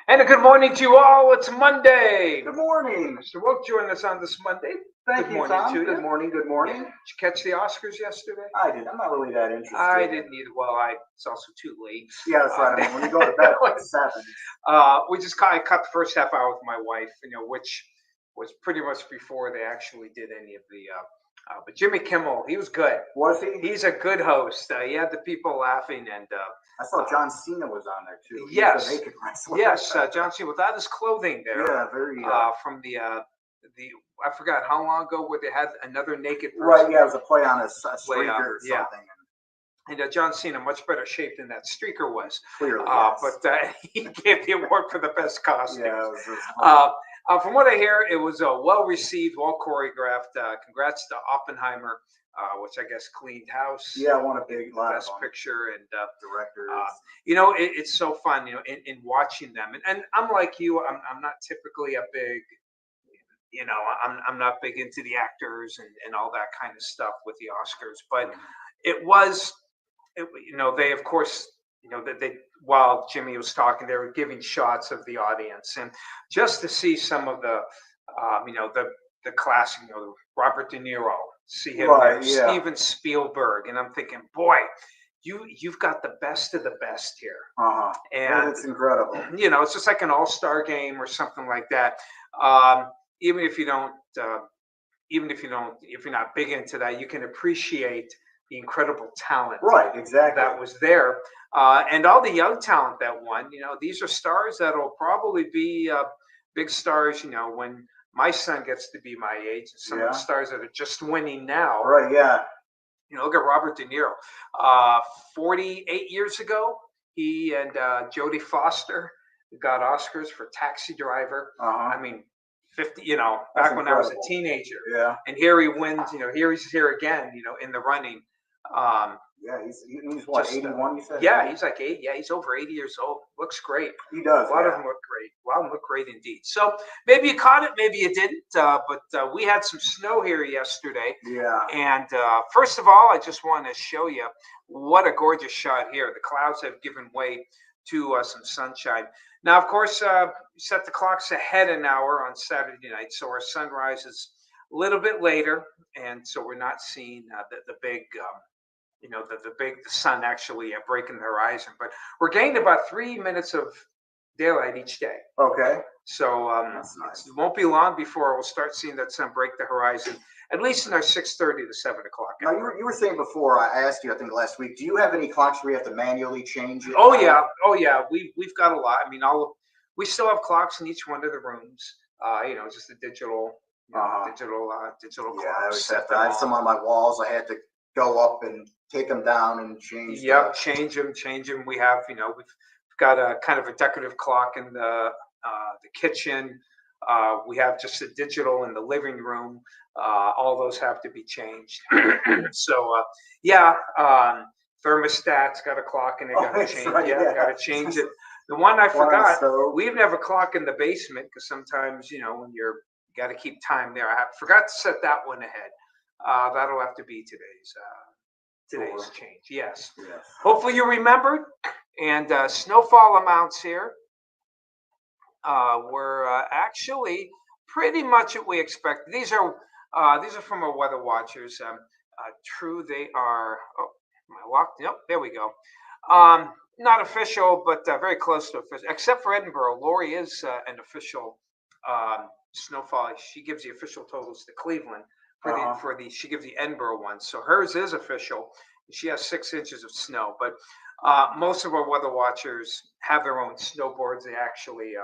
And a good morning to you all. It's Monday. Good morning. Mr. Wilk joined us on this Monday. Thank Good you, morning Tom. to Good you. morning. Good morning. Did you catch the Oscars yesterday? I did. I'm not really that interested. I didn't either. Well, it's also too late. Yeah, that's right. I mean, when you go to bed at like 7. I caught the first half hour with my wife, which was pretty much before they actually did any of the. But Jimmy Kimmel, he was good. Was he? He's a good host. He had the people laughing, and I saw John Cena was on there too. Yes. The naked wrestler. Yes, John Cena without his clothing there. Yeah, very. From the I forgot how long ago where they had another naked person. Right. Yeah, it was a play on a streaker or Yeah. something. And John Cena, much better shape than that streaker was. Clearly, yes. But he gave the award for the best costume. Yeah. From what I hear, it was well received, well choreographed. Congrats to Oppenheimer, which I guess cleaned house. Yeah, won a big Best Picture and directors. It's so fun, in watching them. And I'm like you, I'm not typically a big, I'm not big into the actors and all that kind of stuff with the Oscars, but it was. They of course, that they while Jimmy was talking, they were giving shots of the audience, and just to see some of the, the classic, Robert De Niro, see him there, yeah. Steven Spielberg, and I'm thinking, boy, you've got the best of the best here, and it's incredible. It's just like an all-star game or something like that. Even if you're not big into that, you can appreciate the incredible talent, right? Exactly, that was there, and all the young talent that won. These are stars that'll probably be big stars. When my son gets to be my age, and some of the stars that are just winning now. Right. Yeah. Look at Robert De Niro. 48 years ago, he and Jodie Foster got Oscars for Taxi Driver. I mean, 50. Back when I was a teenager. Yeah. And here he wins. Here he's here again. In the running. Yeah, he's what, 81, you said? Yeah, he's like 8. Yeah, he's over 80 years old. Looks great. He does. A lot of them look great. A lot of them look great indeed. So maybe you caught it, maybe you didn't. But we had some snow here yesterday. Yeah. And first of all, I just want to show you what a gorgeous shot here. The clouds have given way to some sunshine. Now, of course, set the clocks ahead an hour on Saturday night, so our sunrise is a little bit later, and so we're not seeing the big. The sun actually breaking the horizon, but we're gaining about 3 minutes of daylight each day. Okay. So that's nice. It won't be long before we'll start seeing that sun break the horizon, at least in our 6:30 to 7 o'clock. Now, you were saying before, I asked you, I think last week, do you have any clocks where you have to manually change it? Oh yeah. We've got a lot. I mean, we still have clocks in each one of the rooms. Just a digital, digital clocks. I have some on my walls. I had to go up and take them down and change. Yep, change them. We have, we've got a kind of a decorative clock in the kitchen. We have just a digital in the living room. All those have to be changed. So thermostat's got a clock in it. Got to change. Right, got to change it. The one I forgot. We even have a clock in the basement because sometimes when you got to keep time there. I forgot to set that one ahead. That'll have to be today's change. Yes. Hopefully you remembered. And snowfall amounts here were actually pretty much what we expected. These are from our weather watchers. True, they are. Oh, am I locked? Yep. There we go. Not official, but very close to official. Except for Edinburgh, Lori is an official snowfall. She gives the official totals to Cleveland. She gives the Edinburgh one, so hers is official. She has 6 inches of snow, but most of our weather watchers have their own snowboards. They actually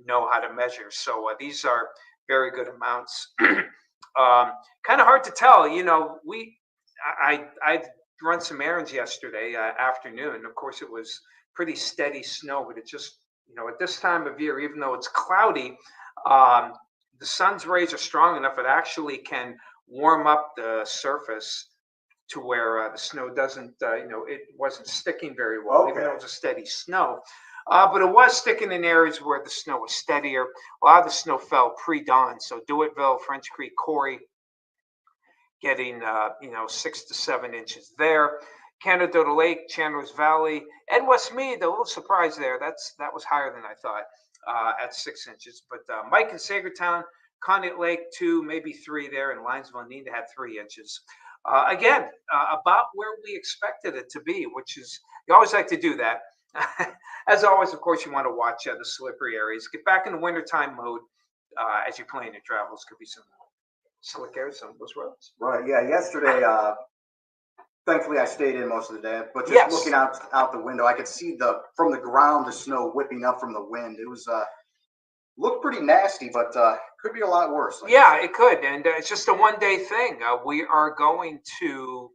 know how to measure, so these are very good amounts. Kind of hard to tell, I run some errands yesterday afternoon. Of course, it was pretty steady snow, but it just at this time of year, even though it's cloudy. The sun's rays are strong enough; it actually can warm up the surface to where the snow doesn't, it wasn't sticking very well, even though it was a steady snow. But it was sticking in areas where the snow was steadier. A lot of the snow fell pre-dawn, so Dewitville, French Creek, Corey, getting 6 to 7 inches there. Canada Lake, Chandler's Valley, and Westmead. A little surprise there. That was higher than I thought at 6 inches. But Mike and Sagertown, Conneaut Lake 2, maybe 3 there, and Linesville and Neenah had 3 inches. Again, about where we expected it to be, which is, you always like to do that. As always, of course, you want to watch the slippery areas. Get back in the wintertime mode as you plan your travels. Could be some slick areas, some of those roads. Right, yeah, yesterday, thankfully I stayed in most of the day, but just Yes. looking out the window, I could see from the ground, the snow whipping up from the wind. It was, looked pretty nasty, but could be a lot worse. Like Yeah, it could, and it's just a one-day thing. We are going to,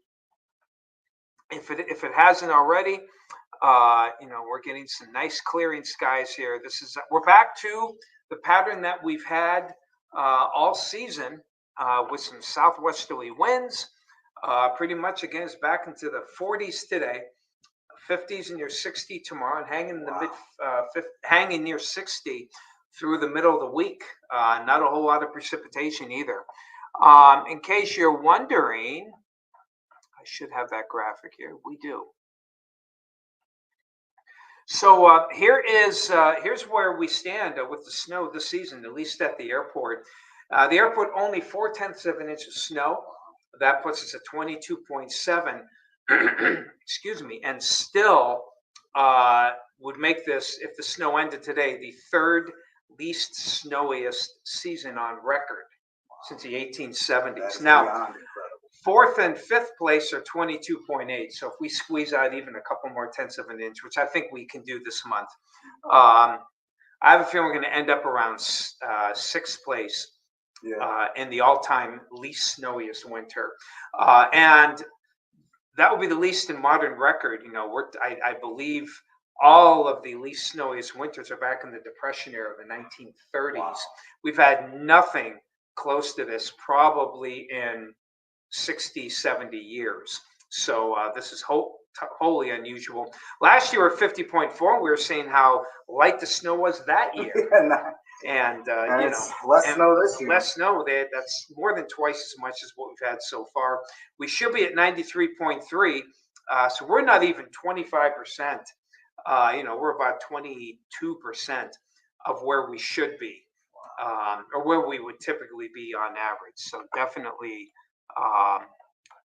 if it hasn't already, we're getting some nice clearing skies here. We're back to the pattern that we've had all season with some southwesterly winds. Pretty much again, it's back into the 40s today, 50s and near 60 tomorrow, and hanging in the hanging near 60 through the middle of the week. Not a whole lot of precipitation either. In case you're wondering, I should have that graphic here. We do. So here's where we stand with the snow this season, at least at the airport. The airport only 0.4 of an inch of snow. That puts us at 22.7. Excuse me, and still would make this, if the snow ended today, the third least snowiest season on record since the 1870s. Now, fourth and fifth place are 22.8. So if we squeeze out even a couple more tenths of an inch, which I think we can do this month, I have a feeling we're going to end up around sixth place in the all-time least snowiest winter. And that will be the least in modern record. I believe all of the least snowiest winters are back in the Depression era of the 1930s. Wow. We've had nothing close to this probably in 60, 70 years. So this is wholly unusual. Last year at 50.4, we were saying how light the snow was that year. And less snow this year. Less snow. That's more than twice as much as what we've had so far. We should be at 93.3. So we're not even 25%. We're about 22% of where we should be, or where we would typically be on average. So definitely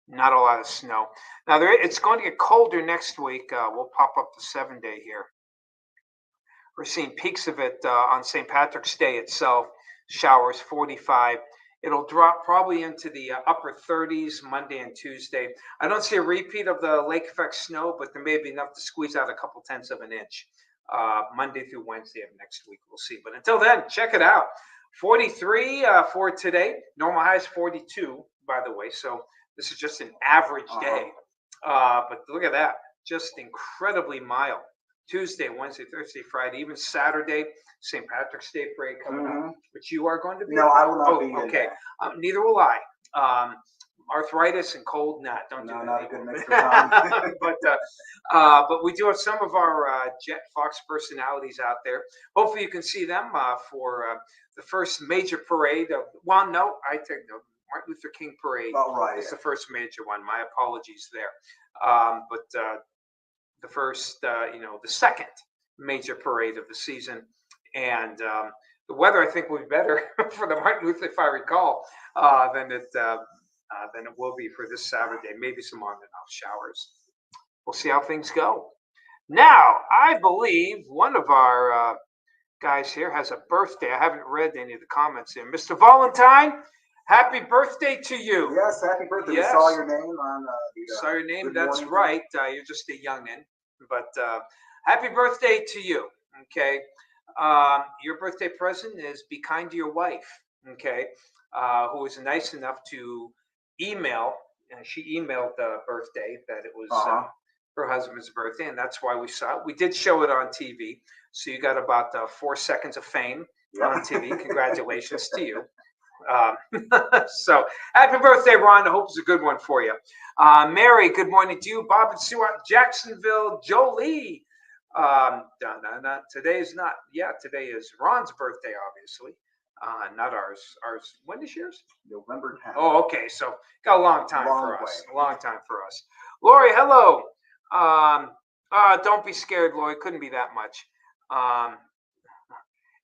not a lot of snow. Now it's going to get colder next week. We'll pop up the 7-day here. We're seeing peaks of it on St. Patrick's Day itself. Showers 45. It'll drop probably into the upper 30s Monday and Tuesday. I don't see a repeat of the lake effect snow, but there may be enough to squeeze out a couple tenths of an inch Monday through Wednesday of next week. We'll see. But until then, check it out. 43 for today. Normal high is 42, by the way. So this is just an average day. But look at that. Just incredibly mild. Tuesday, Wednesday, Thursday, Friday, even Saturday, St. Patrick's Day parade coming up, which you are going to be. No, I will not be. Okay, neither will I. Arthritis and cold, don't do that. Not a good mix for Tom. But we do have some of our Jet Fox personalities out there. Hopefully, you can see them for the first major parade of. Well, no, I take the Martin Luther King parade. Oh, right. It's the first major one. My apologies there. The first, the second major parade of the season. And the weather, I think, will be better for the Martin Luther, if I recall, than it will be for this Saturday. Maybe some on and off showers. We'll see how things go. Now, I believe one of our guys here has a birthday. I haven't read any of the comments here. Mr. Valentine, happy birthday to you. Yes, happy birthday. Yes. We saw your name on saw your name. That's right. You're just a youngin'. But happy birthday to you. Okay. Your birthday present is be kind to your wife. Okay. Who was nice enough to email. She emailed the birthday that it was her husband's birthday, and that's why we saw it. We did show it on TV, so you got about 4 seconds of fame on TV. Congratulations to you. So happy birthday, Ron. I hope it's a good one for you. Mary, good morning to you. Bob and Sue out Jacksonville. Jolie. Today is not. Yeah, today is Ron's birthday, obviously. Not ours. When is yours? November 10th. Oh, okay. So got a long time for us. A long time for us. Lori, hello. Don't be scared, Lori. Couldn't be that much. Um,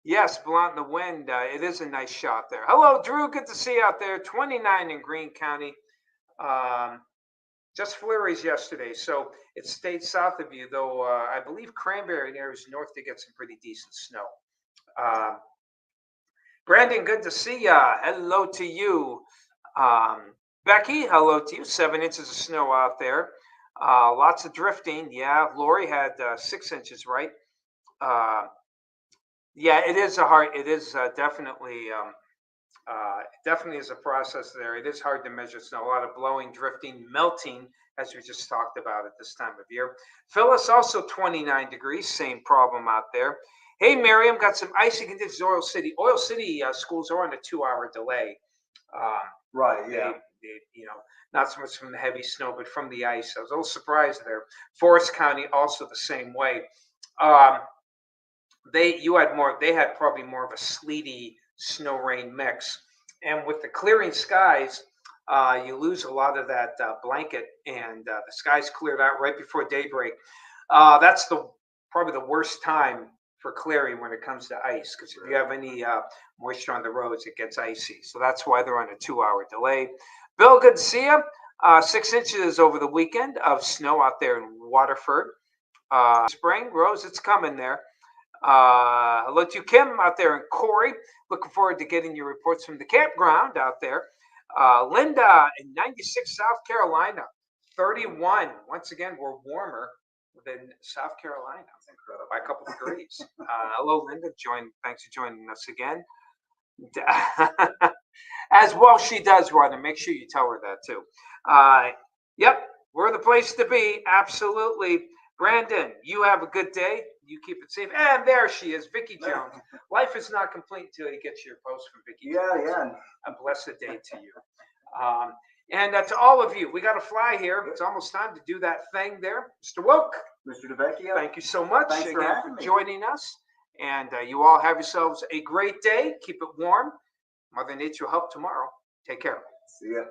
yes, Blunt in the wind. It is a nice shot there. Hello, Drew. Good to see you out there. 29 in Greene County. Um, just flurries yesterday, so it stayed south of you, though I believe Cranberry area is north to get some pretty decent snow. Brandon, good to see ya. Hello to you. Becky, hello to you. 7 inches of snow out there. Lots of drifting. Yeah, Lori had 6 inches, right? Yeah, it is a hard. It is definitely. Definitely is a process there. It is hard to measure snow. A lot of blowing, drifting, melting, as we just talked about at this time of year. Phyllis, also 29 degrees. Same problem out there. Hey, Miriam, got some icy conditions. Oil City. Oil City schools are on a 2-hour delay. Right. Yeah. Not so much from the heavy snow, but from the ice. I was a little surprised there. Forest County also the same way. They had probably more of a sleety snow rain mix, and with the clearing skies, you lose a lot of that blanket, and the skies cleared out right before daybreak. That's probably the worst time for clearing when it comes to ice, because if you have any moisture on the roads, it gets icy. So that's why they're on a 2-hour delay. Bill, good to see you. 6 inches over the weekend of snow out there in Waterford. Spring, Rose, it's coming there. Hello to you, Kim, out there in Corey. Looking forward to getting your reports from the campground out there. Linda in 96, South Carolina, 31. Once again, we're warmer than South Carolina by a couple of degrees. Hello, Linda. Thanks for joining us again. As well, she does, Rhonda. Make sure you tell her that too. Yep, we're the place to be. Absolutely. Brandon, you have a good day. You keep it safe. And there she is, Vicki Jones. Life is not complete until you get your post from Vicki Jones. Yeah. A blessed day to you. And to all of you, we got to fly here. It's almost time to do that thing there. Mr. Woke. Mr. DeVecchio. Thank you so much Thanks for again having for me. joining us. And you all have yourselves a great day. Keep it warm. Mother Nature will help tomorrow. Take care. See ya.